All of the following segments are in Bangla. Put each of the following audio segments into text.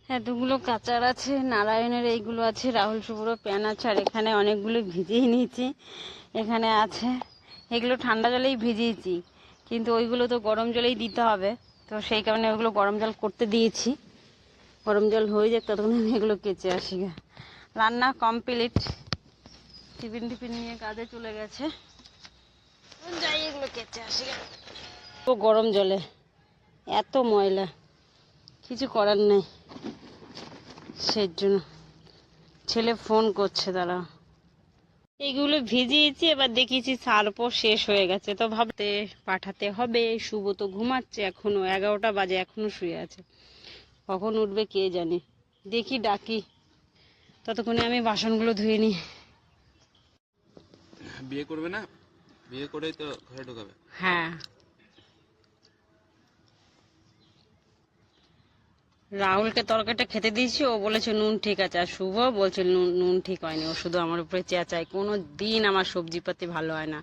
এতগুলো কাচার আছে, নারায়ণের এইগুলো আছে, রাহুল শুভ্র প্যান আছে, আর এখানে অনেকগুলো ভিজিয়ে নিয়েছি। এখানে আছে, এগুলো ঠান্ডা জলেই ভিজিয়েছি, কিন্তু ওইগুলো তো গরম জলেই দিতে হবে, তো সেই কারণে ওইগুলো গরম জল করতে দিয়েছি। গরম জল হয়ে যাক, ততক্ষণ আমি এগুলো কেচে আসি। রান্না কমপ্লিট, টিফিন নিয়ে কাজে চলে গেছে, যাই এগুলো কেচে আসি। তো গরম জলে এত ময়লা, কিছু করার নেই, সেই জন্য ছেলে ফোন করছে, দাঁড়া। এইগুলো ভিজিয়েছি, এবার দেখিয়েছি সার্ফও শেষ হয়ে গেছে, তো ভাবতে পাঠাতে হবে। শুভ তো ঘুমাচ্ছে, এখনো 11টা বাজে, এখনো শুয়ে আছে, কখন উঠবে কে জানে। দেখি ডাকি, ততক্ষণে আমি বাসনগুলো ধুয়ে নিই। বিয়ে করবে না? বিয়ে করেই তো ঘরে ঢোকাবে। হ্যাঁ, রাহুলকে তরকারিটা খেতে দিয়েছি, ও বলেছে নুন ঠিক আছে, আর শুভ বলছে নুন ঠিক হয়নি। ও শুধু আমার উপরে চেঁচায়, কোনো দিন আমার সবজি পাতি ভালো হয় না,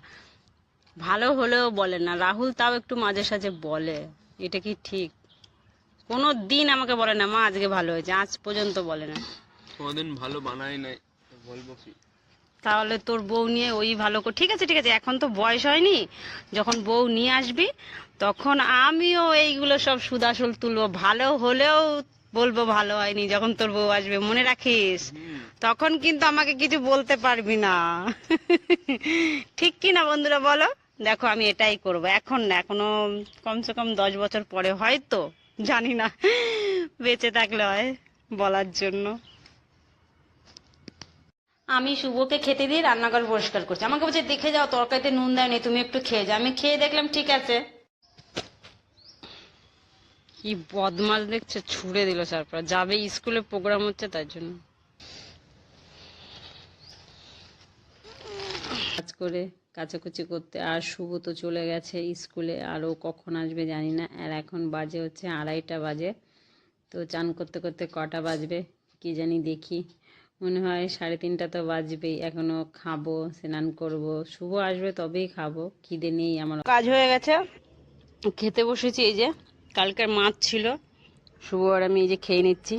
ভালো হলেও বলে না। রাহুল তাও একটু মাঝে সাঝে বলে, এটা কি ঠিক? কোনো দিন আমাকে বলে না মা আজকে ভালো হয়েছে, আজ পর্যন্ত বলে না। কোনোদিন ভালো বানাই নাই, বলবো কি? তাহলে তোর বউ নিয়ে ওই ভালো করে, ঠিক আছে ঠিক আছে, এখন তো বয়স হয়নি, যখন বউ নিয়ে আসবি তখন আমিও এইগুলো সব সুদাসুল তুলবো, ভালো হলেও বলবো ভালো হয়নি। যখন তোর বউ আসবে মনে রাখিস, তখন কিন্তু আমাকে কিছু বলতে পারবি না। ঠিক কি না বন্ধুরা বলো? দেখো আমি এটাই করব, এখন না, এখনো কমসে কম 10 বছর পরে হয়তো, জানি না, বেঁচে থাকলে হয় বলার জন্য। আমি শুভকে খেতে দিয়ে রান্নাঘর পরিষ্কার করছি, আমাকে বলছে দেখে যাও তরকারিতে নুন দেয়নি, তুমি একটু খেয়ে যাও। আমি খেয়ে দেখলাম ঠিক আছে। কি বদমাস দেখছে, ছুড়ে দিল, তারপর যাবে স্কুলে প্রোগ্রাম হচ্ছে তার জন্য। কাজ করে কাচাকুচি করতে, আর শুভ তো চলে গেছে স্কুলে, আর ও কখন আসবে জানি না। আর এখন বাজে হচ্ছে 2:30 বাজে, তো চান করতে করতে কটা বাজবে কি জানি, দেখি মনে হয় 3:30 তো বাজবেই। এখনো খাবো, স্নান করব, শুভ আসবে তবেই খাবো, খিদে নেই আমার। কাজ হয়ে গেছে, খেতে বসেছি। এই যে কালকের মাছ ছিল, শুভ আর আমি এই যে খেয়ে নিচ্ছি।